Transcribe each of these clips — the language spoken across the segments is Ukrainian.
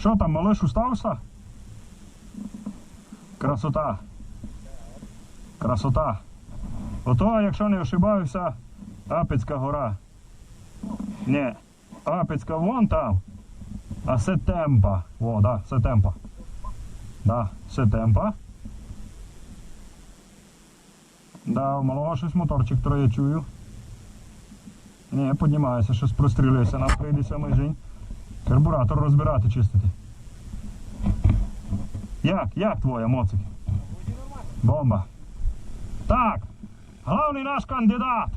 Що там, малиш устався? Красота. Красота. Ото, якщо не ошибаюся, Апецька гора. Ні, Апецька вон там. А Сетемпа. О, да, Сетемпа. Да, Сетемпа. Да, у малого щось моторчик троє чую. Ні, піднімається, щось прострілюється, нам прийдеться межінь. Карбуратор розбирати, чистити. Як твоя, моцик? Бомба. Так, головний наш кандидат.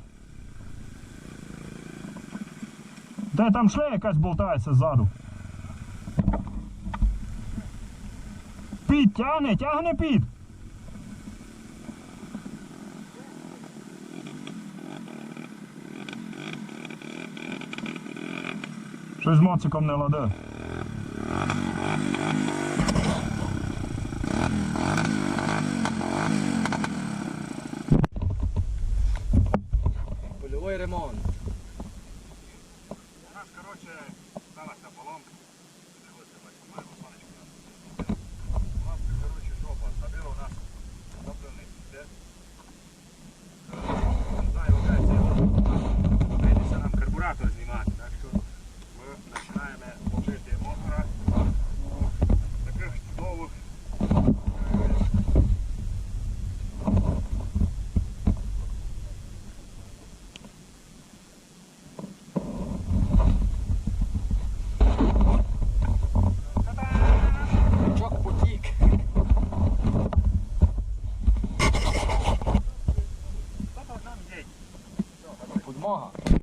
Де там шле якась болтається ззаду? Під тягне під. Щось з моциком не ладе. Польовий ремонт. У нас, коротше, сталася поломка. Дивіться, бачите, маємо сонечко. У нас, коротше, жопа. Забило у нас топливний сюжет. Не знаю, прийдеться нам карбуратор знімати, так що ми починаємо ложити мотора у таких чудових Чок потік. Подмога.